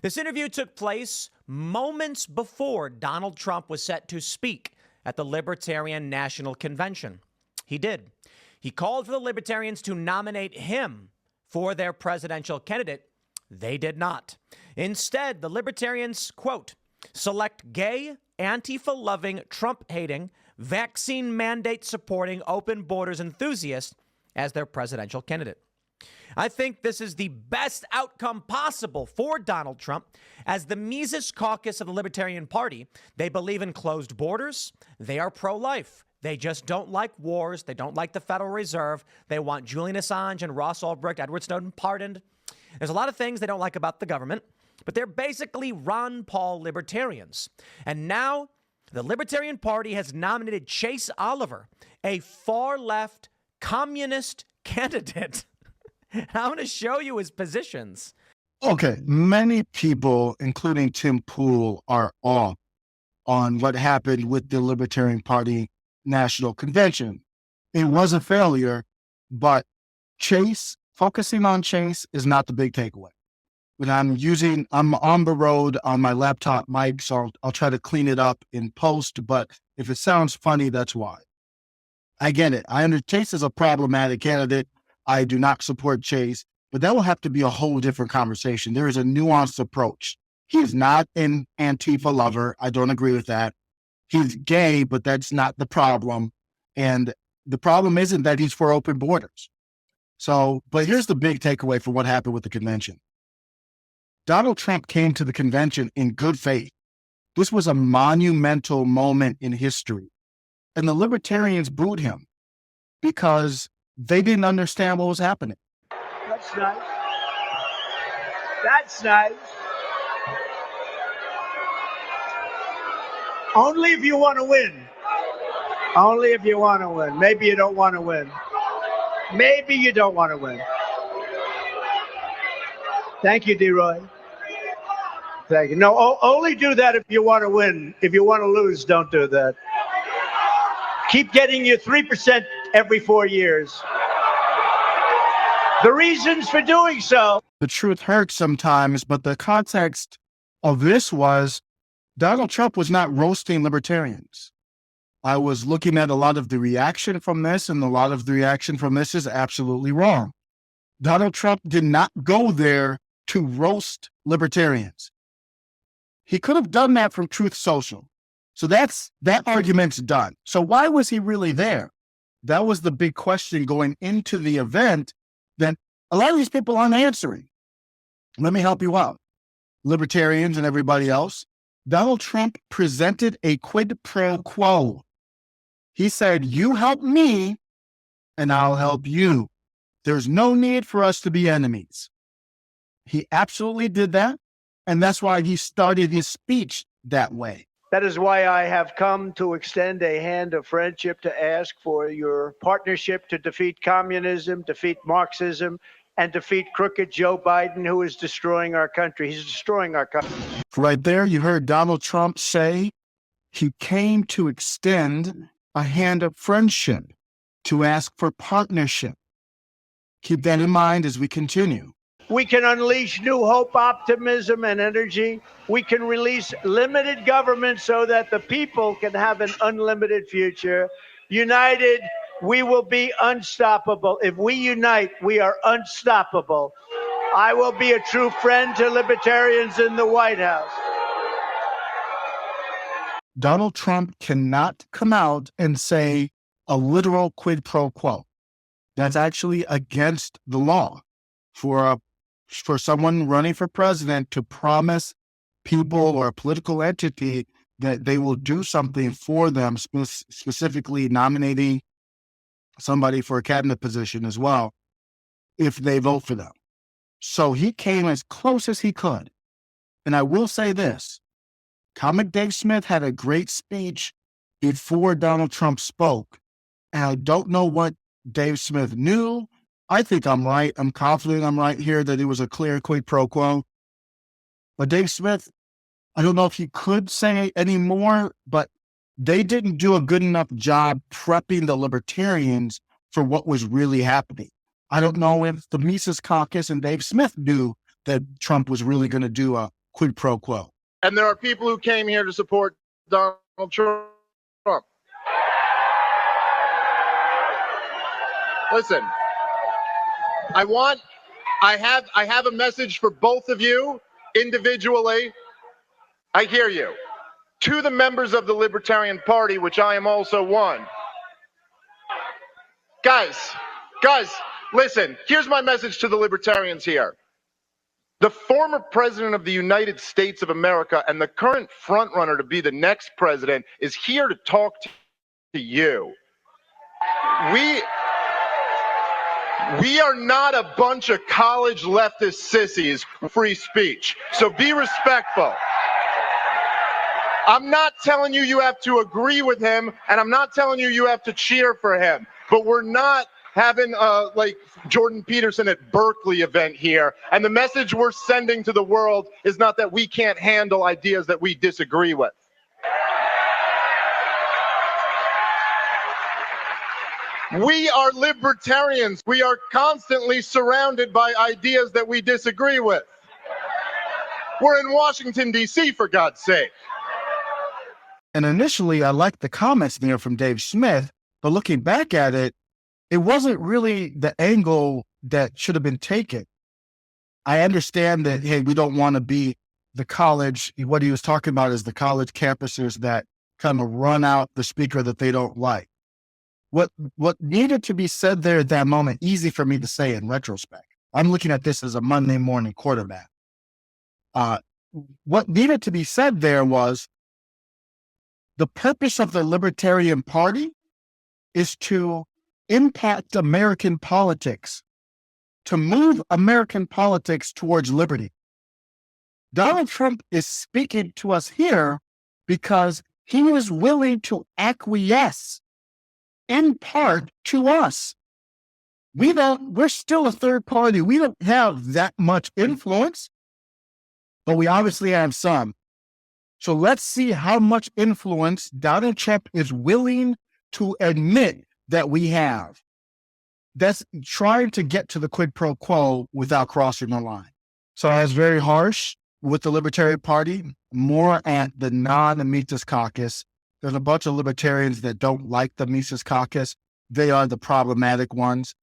This interview took place moments before Donald Trump was set to speak at the Libertarian National Convention. He did. He called for the Libertarians to nominate him for their presidential candidate. They did not. Instead, the Libertarians, quote, select gay, Antifa-loving, Trump-hating, vaccine mandate-supporting, open borders enthusiast as their presidential candidate. I think this is the best outcome possible for Donald Trump. As the Mises Caucus of the Libertarian Party, they believe in closed borders. They are pro-life. They just don't like wars. They don't like the Federal Reserve. They want Julian Assange and Ross Ulbricht, Edward Snowden pardoned. There's a lot of things they don't like about the government, but they're basically Ron Paul libertarians. And now the Libertarian Party has nominated Chase Oliver, a far-left communist candidate. I'm going to show you his positions. Okay, many people, including Tim Pool, are off on what happened with the Libertarian Party National Convention. It was a failure, but focusing on Chase is not the big takeaway. When I'm on the road on my laptop mic, so I'll try to clean it up in post, but if it sounds funny, that's why. I get it. Chase is a problematic candidate. I do not support Chase, but that will have to be a whole different conversation. There is a nuanced approach. He's not an Antifa lover. I don't agree with that. He's gay, but that's not the problem. And the problem isn't that he's for open borders. So, but here's the big takeaway for what happened with the convention. Donald Trump came to the convention in good faith. This was a monumental moment in history. And the libertarians booed him because they didn't understand what was happening. That's nice. That's nice. Only if you want to win. Only if you want to win. Maybe you don't want to win. Maybe you don't want to win. Thank you, D-Roy. Thank you. No, only do that if you want to win. If you want to lose, don't do that. Keep getting your 3% every 4 years. The reasons for doing so. The truth hurts sometimes, but the context of this was Donald Trump was not roasting libertarians. I was looking at a lot of the reaction from this, and a lot of the reaction from this is absolutely wrong. Donald Trump did not go there to roast libertarians. He could have done that from Truth Social. So that argument's done. So why was he really there? That was the big question going into the event that a lot of these people aren't answering. Let me help you out. Libertarians and everybody else. Donald Trump presented a quid pro quo. He said, you help me and I'll help you. There's no need for us to be enemies. He absolutely did that. And that's why he started his speech that way. That is why I have come to extend a hand of friendship to ask for your partnership to defeat communism, defeat Marxism, and defeat crooked Joe Biden, who is destroying our country. He's destroying our country. Right there, you heard Donald Trump say he came to extend a hand of friendship, to ask for partnership. Keep that in mind as we continue. We can unleash new hope, optimism, and energy. We can release limited government so that the people can have an unlimited future. United, we will be unstoppable. If we unite, we are unstoppable. I will be a true friend to libertarians in the White House. Donald Trump cannot come out and say a literal quid pro quo. That's actually against the law for someone running for president to promise people or a political entity that they will do something for them, specifically nominating somebody for a cabinet position as well, if they vote for them. So he came as close as he could. And I will say this, Comic Dave Smith had a great speech before Donald Trump spoke. And I don't know what Dave Smith knew. I think I'm right. I'm confident I'm right here that it was a clear quid pro quo. But Dave Smith, I don't know if he could say any more, but they didn't do a good enough job prepping the libertarians for what was really happening. I don't know if the Mises Caucus and Dave Smith knew that Trump was really going to do a quid pro quo. And there are people who came here to support Donald Trump. Listen, I have a message for both of you individually. I hear you. To the members of the Libertarian Party, which I am also one. Guys, listen, here's my message to the libertarians here. The former president of the United States of America and the current frontrunner to be the next president is here to talk to you. We are not a bunch of college leftist sissies with free speech, so be respectful. I'm not telling you you have to agree with him, and I'm not telling you you have to cheer for him, but we're not having like Jordan Peterson at Berkeley event here, and the message we're sending to the world is not that we can't handle ideas that we disagree with. We are libertarians. We are constantly surrounded by ideas that we disagree with. We're in Washington, D.C., for God's sake. And initially, I liked the comments there from Dave Smith, but looking back at it, it wasn't really the angle that should have been taken. I understand that, hey, we don't want to be the college. What he was talking about is the college campuses that kind of run out the speaker that they don't like. What needed to be said there at that moment, easy for me to say in retrospect. I'm looking at this as a Monday morning quarterback. What needed to be said there was the purpose of the Libertarian Party is to impact American politics, to move American politics towards liberty. Donald Trump is speaking to us here because he is willing to acquiesce in part to us. We're still a third party. We don't have that much influence, but we obviously have some. So let's see how much influence Donald Trump is willing to admit that we have. That's trying to get to the quid pro quo without crossing the line. So I was very harsh with the Libertarian Party, more at the non-Mises caucus. There's a bunch of libertarians that don't like the Mises caucus. They are the problematic ones.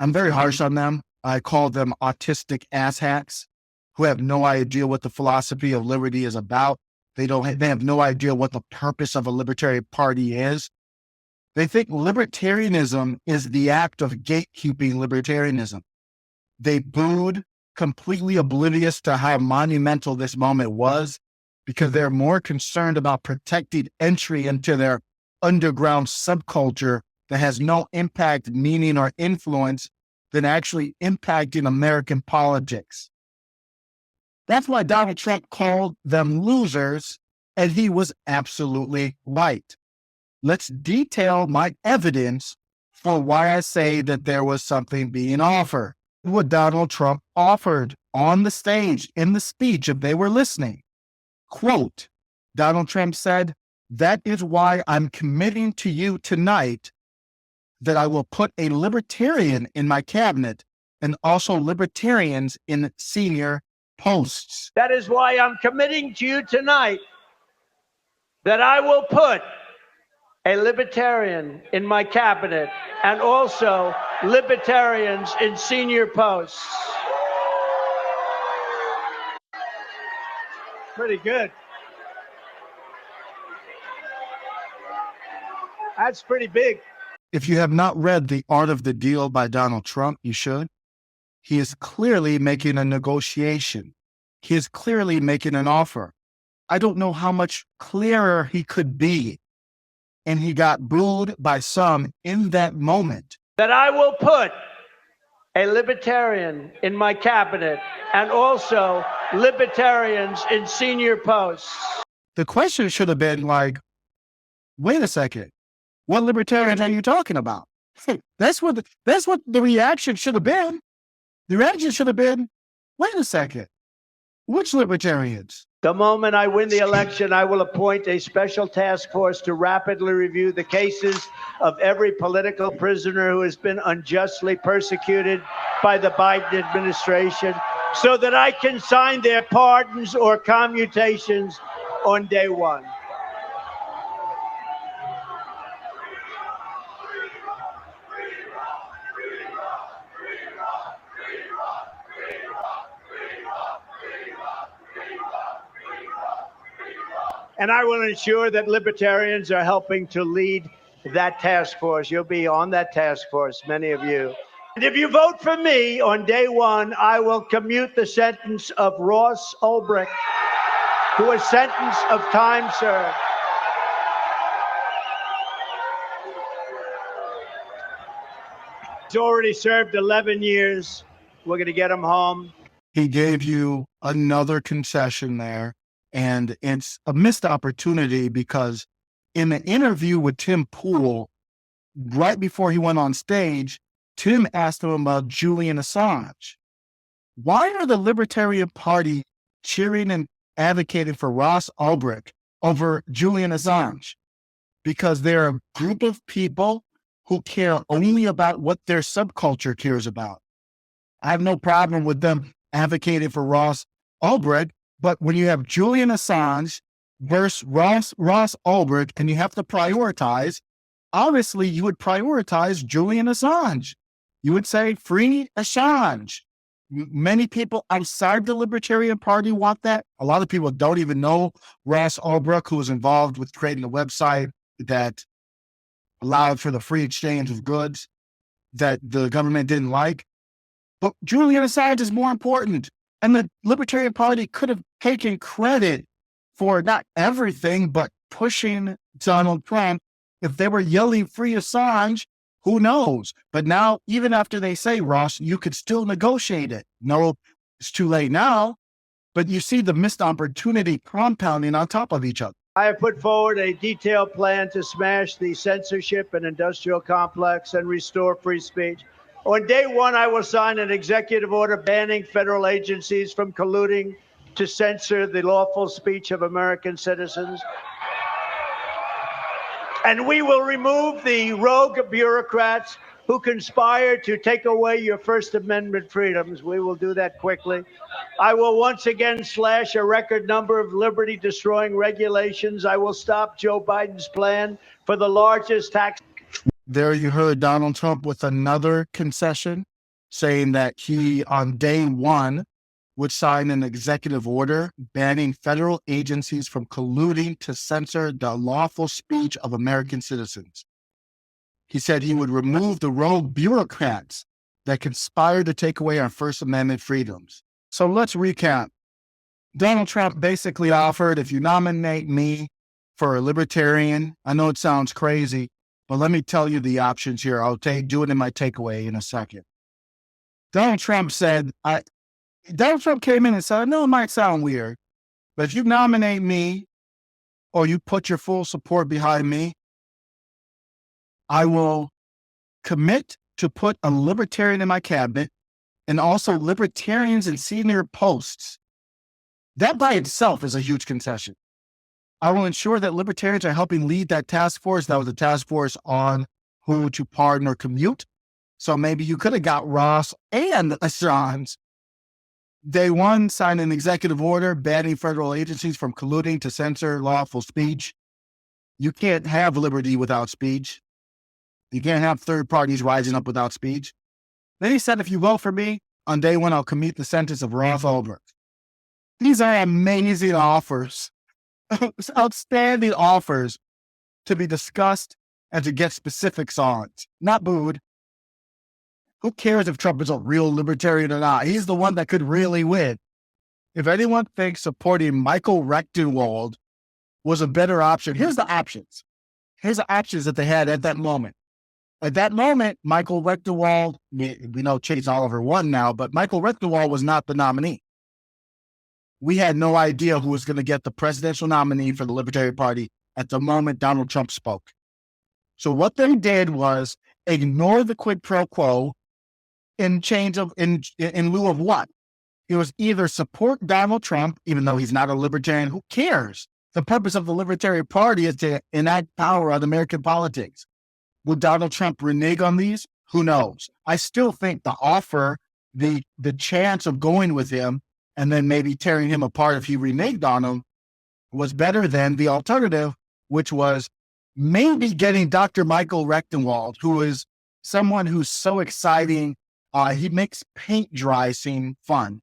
I'm very harsh on them. I call them autistic asshats who have no idea what the philosophy of liberty is about. They have no idea what the purpose of a Libertarian Party is. They think libertarianism is the act of gatekeeping libertarianism. They booed, completely oblivious to how monumental this moment was, because they're more concerned about protecting entry into their underground subculture that has no impact, meaning, or influence than actually impacting American politics. That's why Donald Trump called them losers, and he was absolutely right. Let's detail my evidence for why I say that there was something being offered. What Donald Trump offered on the stage in the speech, if they were listening. Quote, Donald Trump said, "That is why I'm committing to you tonight that I will put a libertarian in my cabinet and also libertarians in senior posts." That is why I'm committing to you tonight that I will put a libertarian in my cabinet and also libertarians in senior posts. Pretty good. That's pretty big. If you have not read The Art of the Deal by Donald Trump, you should. He is clearly making a negotiation. He is clearly making an offer. I don't know how much clearer he could be. And he got booed by some in that moment. That I will put a libertarian in my cabinet and also libertarians in senior posts. The question should have been like, wait a second, what libertarians are you talking about? That's what the reaction should have been. The reaction should have been, wait a second, which libertarians? The moment I win the election, I will appoint a special task force to rapidly review the cases of every political prisoner who has been unjustly persecuted by the Biden administration. so that I can sign their pardons or commutations on day one. And I will ensure that libertarians are helping to lead that task force. You'll be on that task force, many of you. And if you vote for me on day one, I will commute the sentence of Ross Ulbricht to a sentence of time served. He's already served 11 years. We're going to get him home. He gave you another concession there. And it's a missed opportunity because in the interview with Tim Pool, right before he went on stage, Tim asked him about Julian Assange. Why are the Libertarian Party cheering and advocating for Ross Ulbricht over Julian Assange? Because they're a group of people who care only about what their subculture cares about. I have no problem with them advocating for Ross Ulbricht, but when you have Julian Assange versus Ross Ulbricht and you have to prioritize, obviously you would prioritize Julian Assange. You would say free Assange. Many people outside the Libertarian Party want that. A lot of people don't even know Ross Ulbricht, who was involved with creating a website that allowed for the free exchange of goods that the government didn't like. But Julian Assange is more important. And the Libertarian Party could have taken credit for not everything, but pushing Donald Trump. If they were yelling free Assange, who knows? But now, even after they say, Ross, you could still negotiate it. No, it's too late now. But you see the missed opportunity compounding on top of each other. I have put forward a detailed plan to smash the censorship and industrial complex and restore free speech. On day one, I will sign an executive order banning federal agencies from colluding to censor the lawful speech of American citizens. And we will remove the rogue bureaucrats who conspire to take away your First Amendment freedoms. We will do that quickly. I will once again slash a record number of liberty-destroying regulations. I will stop Joe Biden's plan for the largest tax. There you heard Donald Trump with another concession, saying that he, on day one, would sign an executive order banning federal agencies from colluding to censor the lawful speech of American citizens. He said he would remove the rogue bureaucrats that conspire to take away our First Amendment freedoms. So let's recap. Donald Trump basically offered, if you nominate me for a libertarian, I know it sounds crazy, but let me tell you the options here. I'll do it in my takeaway in a second. Donald Trump said, Donald Trump came in and said, I know it might sound weird, but if you nominate me or you put your full support behind me, I will commit to put a libertarian in my cabinet and also libertarians in senior posts. That by itself is a huge concession. I will ensure that libertarians are helping lead that task force. That was a task force on who to pardon or commute. So maybe you could have got Ross and Assange. Day one, sign an executive order banning federal agencies from colluding to censor lawful speech. You can't have liberty without speech. You can't have third parties rising up without speech. Then he said, if you vote for me, on day one, I'll commute the sentence of Ross Ulbricht. These are amazing offers, outstanding offers to be discussed and to get specifics on. Not booed. Who cares if Trump is a real libertarian or not? He's the one that could really win. If anyone thinks supporting Michael Rectenwald was a better option, here's the options. Here's the options that they had at that moment. At that moment, Michael Rectenwald, we know Chase Oliver won now, but Michael Rectenwald was not the nominee. We had no idea who was going to get the presidential nominee for the Libertarian Party at the moment Donald Trump spoke. So what they did was ignore the quid pro quo in lieu of what? It was either support Donald Trump, even though he's not a libertarian. Who cares? The purpose of the Libertarian Party is to enact power on American politics. Will Donald Trump renege on these? Who knows? I still think the offer the chance of going with him and then maybe tearing him apart if he reneged on him was better than the alternative, which was maybe getting Dr. Michael Rectenwald, who is someone who's so exciting. He makes paint dry seem fun.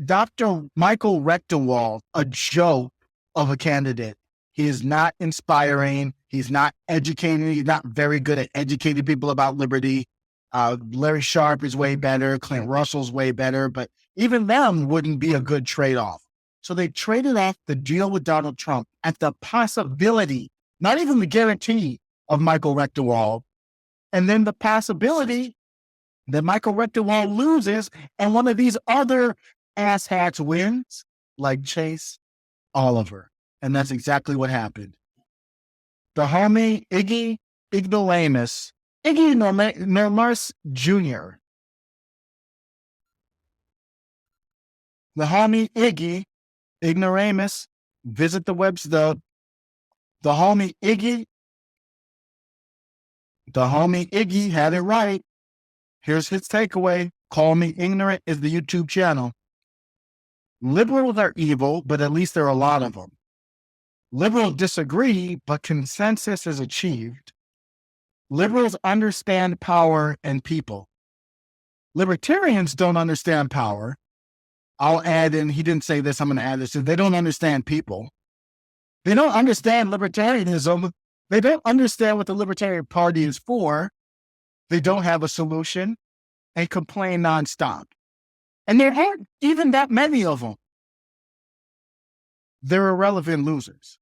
Dr. Michael Rectenwald, a joke of a candidate. He is not inspiring. He's not educating. He's not very good at educating people about liberty. Larry Sharpe is way better. Clint Russell's way better, but even them wouldn't be a good trade-off. So they traded off the deal with Donald Trump at the possibility, not even the guarantee, of Michael Rectenwald, and then the possibility that Michael Rectenwald loses and one of these other asshats wins, like Chase Oliver. And that's exactly what happened. The homie Iggy Ignoramus Jr. The homie Iggy Ignoramus, visit the website. The homie Iggy had it right. Here's his takeaway. Call Me Ignorant is the YouTube channel. Liberals are evil, but at least there are a lot of them. Liberals disagree, but consensus is achieved. Liberals understand power and people. Libertarians don't understand power. I'll add in, he didn't say this, I'm going to add this. They don't understand people. They don't understand libertarianism. They don't understand what the Libertarian Party is for. They don't have a solution and complain nonstop. And there aren't even that many of them. They're irrelevant losers.